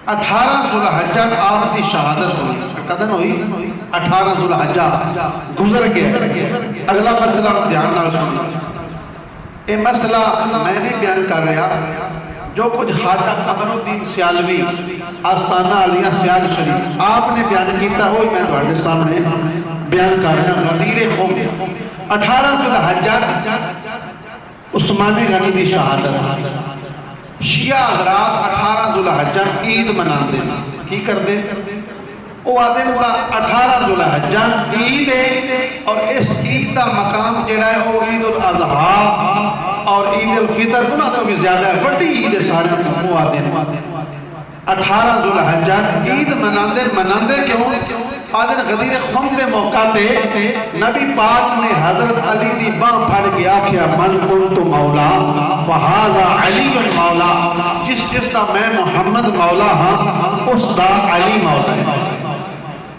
18 ذوالحجہ آپ کی شہادت ہوئی، قدم ہوئی 18 ذوالحجہ گزر گیا۔ اگلا مسئلہ دھیان نال سننا، یہ مسئلہ میں نہیں بیان کر رہا، جو کچھ خواجہ قمر الدین سیالوی آستانہ عالیہ سیال شریف آپ نے بیان کیتا ہوئی میں تمہارے سامنے بیان کر رہا ہوں۔ غدیر خم 18 ذوالحجہ عثمان غنی کی شہادت، شیعہ حضرات 18 ذوالحجہ عید مناندے کی کر دے، وہ آدھے نوکا 18 ذوالحجہ عید ہے، اور اس عید کا مقام جڑا ہے وہ عید الاضحیٰ اور عید الفطر انہوں نے بھی زیادہ ہے، بڑی عید ہے سارے وہ آدھے 18 ذوالحجہ عید مناندے کیوں؟ آدھے غدیر خم دے موقع تے نبی پاک نے حضرت علی دی باں پھڑ کے آکھیا من کنت مولا فہذا علی مولا، جس دا میں محمد مولا ہاں اس دا علی مولا ہے۔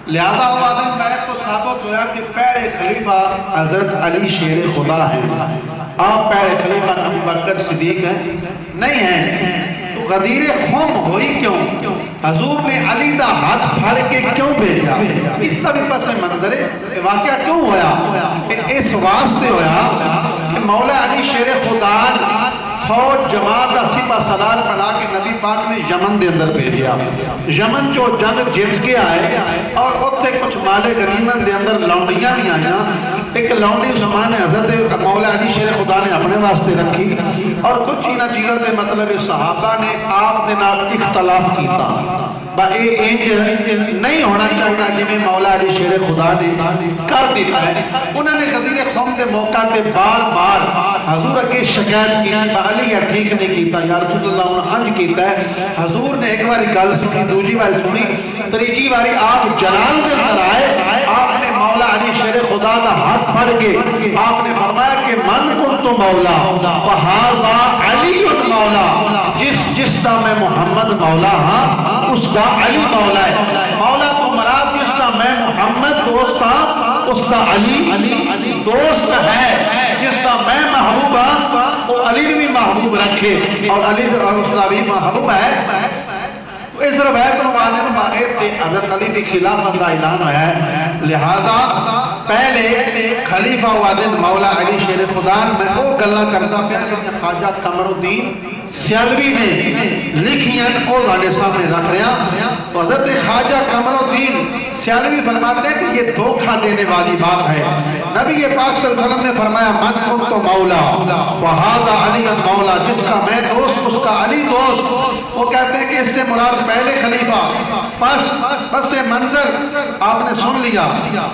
لہذا وہ آدم بیت تو ثابت ہویا کہ پہلے خلیفہ حضرت علی شیر خدا ہیں، آپ پہلے خلیفہ ابو بکر صدیق ہیں نہیں ہیں، تو غدیر خم ہوئی کیوں؟ حضور نے علی دا ہاتھ پھڑ کے کیوں بھیجا؟ اس طرح بھی پس منظر واقعہ کیوں ہویا؟ اس واسطے ہویا کہ مولا علی شیر خدا فوج جماعت سپہ سالار پڑھا کے نبی پاک نے یمن دے اندر بھیجیا، یمن جو جنگ جیت کے آئے اور اتھے کچھ مال غنیمت دے اندر لونڈیاں بھی آئیں، ایک لونڈی عثمان حضرت مولا علی شیر خدا نے اپنے واسطے رکھی، اور کچھ چیزوں دے مطلب صحابہ نے آپ دے نال اختلاف کیتا، با اے انج نہیں ہونا چاہیے جنہیں مولا علی شیر خدا نے کر دیتا ہے۔ انہوں نے غدیر خم دے موقع تے بار بار حضور کے شکایت کی، علی یا ٹھیک نہیں کیتا، یا رسول اللہ انہوں نے انج کیتا ہے۔ حضور نے ایک باری گل سنی، دوسری باری سنی، تیسری باری آپ جلال دے اندر آئے، آپ نے مولا علی شیر خدا دا ہاتھ پھڑ کے آپ نے فرمایا کہ من کنت مولا فہذا علی مولا، جس دا میں محمد مولا ہاں اس دا علی مولا ہے۔ مولا تو مراد جس دا میں محمد دوست ہاں اس دا علی دوست ہے، جس دا میں محبوب ہاں وہ علی نے بھی محبوب رکھے، اور علی اس دا بھی محبوب ہے۔ تو اس روایت مبارک تے حضرت علی کی خلافت کا اعلان ہوا ہے، لہذا پہلے خلیفہ وادن مولا علی شیر خدا میں وہ گلا کرتا پیا کہ خواجہ قمر الدین سیالوی نے لکھیاں وہ ہمارے سامنے رکھ رہا، تو حضرت خواجہ قمر الدین سیالوی فرماتے ہیں کہ یہ دھوکہ دینے والی بات ہے۔ نبی پاک صلی اللہ علیہ وسلم نے فرمایا من کنت مولا فہذا علی مولا، جس کا میں دوست اس کا علی دوست۔ وہ کہتے ہیں کہ اس سے مراد پہلے خلیفہ، پس منظر آپ نے سن لیا،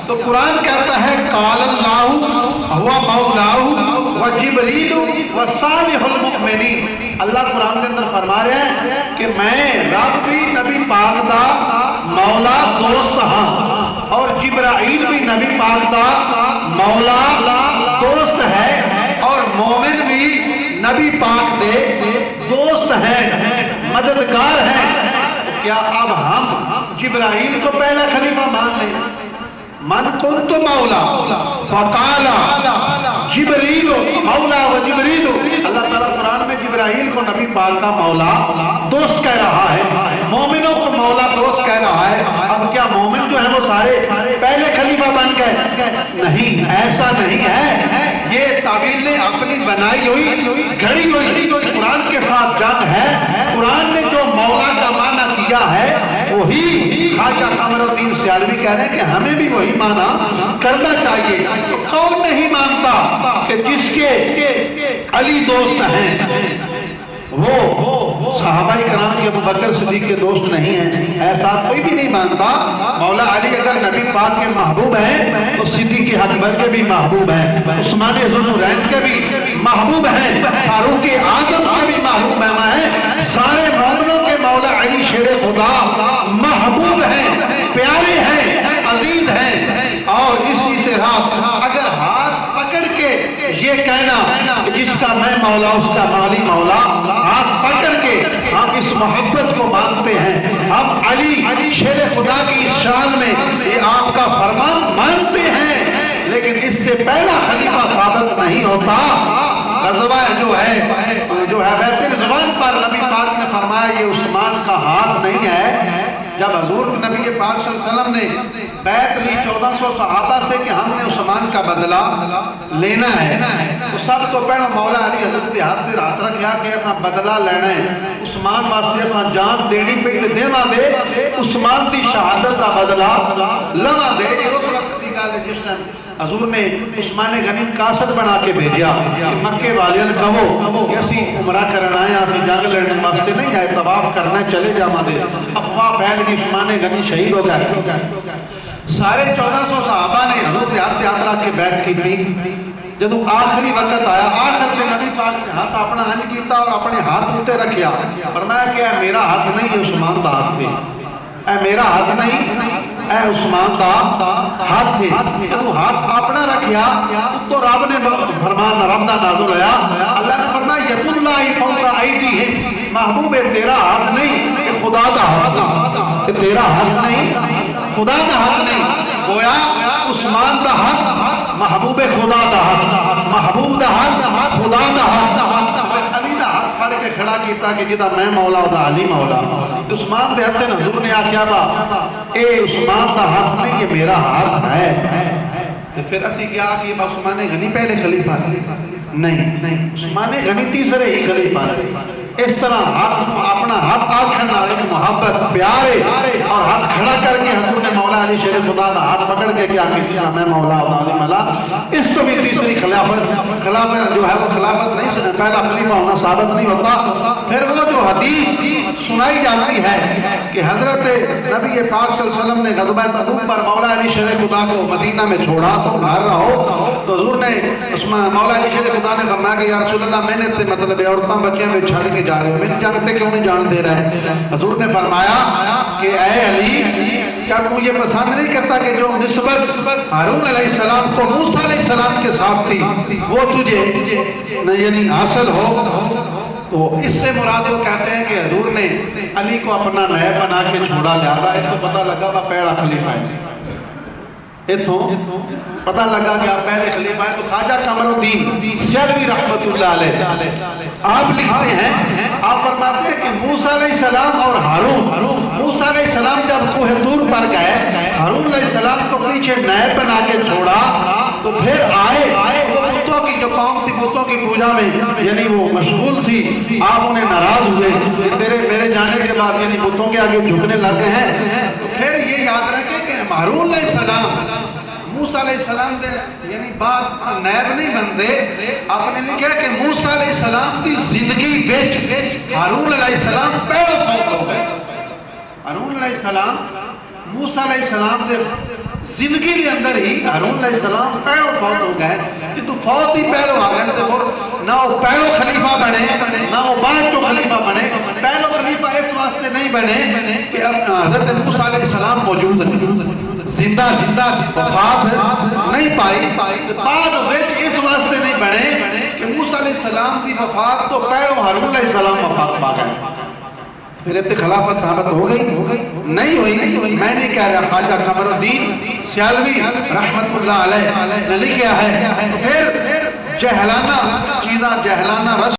تو قرآن کہتا ہے قال اللہ ہوا مولاہ و جبریل و صالح المؤمنین۔ اللہ قرآن کے اندر فرما رہے ہیں کہ میں رب بھی نبی پاک دا مولا دوست ہاں، اور جبرائیل بھی نبی پاک دا مولا دوست ہے، اور مومن بھی نبی پاک دے دوست ہیں، مددگار ہیں۔ کیا اب ہم جبرائیل کو پہلا خلیفہ مان لیں؟ من کنت مولا فقال جبریل مولا و جبریل، اللہ تعالیٰ قرآن میں جبرائیل کو نبی پاک کا مولا دوست کہہ رہا ہے، مومنوں کو مولا دوست کہہ رہا ہے۔ اب کیا مومن جو ہیں وہ سارے پہلے خلیفہ بن گئے؟ نہیں، ایسا نہیں ہے، یہ تعویل نے اپنی بنائی ہوئی گھڑی ہوئی قرآن کے ساتھ جنگ ہے۔ قرآن نے جو مولا کا معنی کیا ہے وہی خواجہ قمر الدین سیالوی کہہ رہے ہیں کہ ہمیں بھی وہی معنی کرنا چاہیے۔ تو کون نہیں مانتا کہ جس کے علی دوست ہیں وہ صحابہ کرام کے ابو بکر صدیق کے دوست نہیں ہیں؟ ایسا کوئی بھی نہیں مانتا۔ مولا علی اگر نبی پاک کے محبوب ہیں تو صدیق اکبر کے بھی محبوب ہیں، عثمان ذوالنورین کے بھی محبوب ہیں، فاروق اعظم کے بھی محبوب ہیں، سارے مومنوں کے مولا علی شیر خدا محبوب ہیں، پیارے ہیں، عزیز ہیں۔ اور اسی سے اگر ہاتھ پکڑ کے یہ کہنا کہ جس کا میں مولا اس کا مالی مولا، ہاتھ پکڑ کے ہم اس محبت کو مانتے ہیں، ہم علی شیر خدا کی اس شان میں یہ آپ کا فرمان مانتے ہیں، لیکن اس سے پہلا خلیفہ ثابت نہیں ہوتا۔ غزوہ جو ہے بیت الرضوان پر نبی پاک نے فرمایا یہ عثمان کا ہاتھ نہیں ہے۔ جب حضور نبی پاک صلی اللہ علیہ وسلم نے بیعت لی 1400 صحابہ سے کہ ہم نے عثمان کا بدلہ لینا ہے، تو سب تو پہلے مولا علی حضرت کے ہاتھ دے رات رکھیا کہ ایسا بدلہ لینا ہے، عثمان واسطے ایسا جان دینی پہ دینا دے، عثمان دی شہادت کا بدلہ لوا دے۔ یہ اس وقت کی گل ہے جس نے حضور نے عثمان غنی قاصد بنا کے بھیجا کہ مکے والیاں کہو کہ اسی عمرہ کرنا ہے، اسی جنگ لڑنے واسطے نہیں آئے، طواف کرنا چلے جاواں دے۔ افواہ پھیل گئی، عثمان غنی شہید ہو گئے۔ سارے 1400 صحابہ نے حضور کے ہاتھ رکھ کے بیعت کی تھی۔ جب آخری وقت آیا، آخر میں نبی پاک نے ہاتھ اپنا ہنج کیتا اور اپنے ہاتھ اوتے رکھیا، فرمایا کہ اے میرا ہاتھ نہیں، یہ عثمان دا ہاتھ تھے، اے میرا ہاتھ نہیں، اے عثمان دا ہاتھ تھے۔ جب ہاتھ اپنا رکھیا تو رب نے فرمان رب دا نازل ہویا، اللہ نے فرمایا ید اللہ فوق ایدیہم، محبوب تیرا ہاتھ نہیں، یہ خدا دا ہاتھ ہے، یہ تیرا ہاتھ نہیں، خدا دا ہاتھ نہیں۔ گویا عثمان دا ہاتھ محبوب خدا دا ہاتھ، محبوب دا ہاتھ خدا دا ہاتھ، علی دا ہاتھ پھڑ کے کھڑا کیتا کہ جدا میں مولا دا علی مولا۔ عثمان دے ہاتھ نے حضور نے آکھیا با اے عثمان دا ہاتھ نہیں، یہ میرا ہاتھ ہے۔ پھر اسی کیا کہ عثمان غنی پہلے خلیفہ نہیں، عثمان غنی تیسرے ہی خلیفہ۔ اس طرح اپنا ہاتھ آنکھن والے کی محبت پیارے اور ہاتھ کھڑا کر کے حضور نے مولا علی شیر خدا دا ہاتھ پکڑ کے کیا کہ میں مولا علی مولا۔ اس تو بھی تیسری خلافت جو ہے وہ خلافت نہیں، پہلا خلیفہ ہونا ثابت نہیں ہوتا۔ پھر وہ جو حدیث سنائی جاتی ہے کہ حضرت نبی پاک صلی اللہ علیہ وسلم نے غزوہ تبوک پر مولا علی شیر خدا کو مدینہ میں چھوڑا تو گھر رہو، تو حضور نے مولا علی شیر خدا نے فرمایا کہ یا رسول اللہ میں نے تے مطلب عورتاں بچیاں میں چھڑ کے جا رہے ہو، میں جانتے کیوں نہیں جان دے رہے؟ حضور نے فرمایا کہ اے علی کیا تو یہ پسند نہیں کرتا کہ جو نسبت ہارون علیہ السلام کو موسیٰ علیہ السلام کے ساتھ تھی وہ تجھے یعنی حاصل ہو؟ تو اس سے مراد وہ کہتے ہیں کہ حضور نے علی کو اپنا نائب بنا کے چھوڑا، لہذا ایک تو پتہ لگا وہ پہلا خلیفہ ہے، اتھوں پتہ لگا کہ آپ پہلے خلیفہ ہیں۔ تو خواجہ قمر الدین سیلوی رحمت اللہ علیہ آپ لکھتے ہیں، آپ فرماتے ہیں کہ موسیٰ علیہ السلام اور ہارون، موسیٰ علیہ السلام جب کوہ طور پر گئے، ہارون علیہ السلام کو پیچھے نائب بنا کے چھوڑا، تو پھر آئے وہ بتوں کی جو قوم تھی بتوں کی پوجا میں یعنی وہ مشغول تھی، آپ انہیں ناراض ہوئے کہ تیرے میرے جانے کے بعد یعنی بتوں کے آگے جھکنے لگ گئے ہیں۔ تو پھر یہ یاد رکھیں کہ ہارون علیہ السلام موسیٰ علیہ السلام دے یعنی بعد نائب نہیں بندے، آپ نے لکھا کہ موسیٰ علیہ السلام کی زندگی بیچ ہارون علیہ السلام پہلے فوت ہو گئے۔ ہارون علیہ السلام موسیٰ علیہ السلام دے زندگی کے اندر ہی ہارون علیہ السلام پہلو فوت ہو گئے، کہ تو فوت ہی پہلو آ گئے نہ وہ پہلو خلیفہ بنے نہ وہ بعد جو خلیفہ بنے۔ پہلو خلیفہ اس واسطے نہیں بنے کہ حضرت موسیٰ علیہ السلام موجود ہیں، زندہ وفات نہیں پائی، بعد وچ اس واسطے نہیں بنے کہ موسیٰ علیہ السلام دی وفات تو پہلو ہارون علیہ السلام وفات پا گئے۔ پھر اتنے خلافت ثابت ہو گئی نہیں ہوئی؟ میں نہیں کہہ رہا، خواجہ قمر الدین سیالوی رحمت اللہ علیہ نے لکھا ہے۔ پھر جہلانہ چیزاں جہلانہ رسم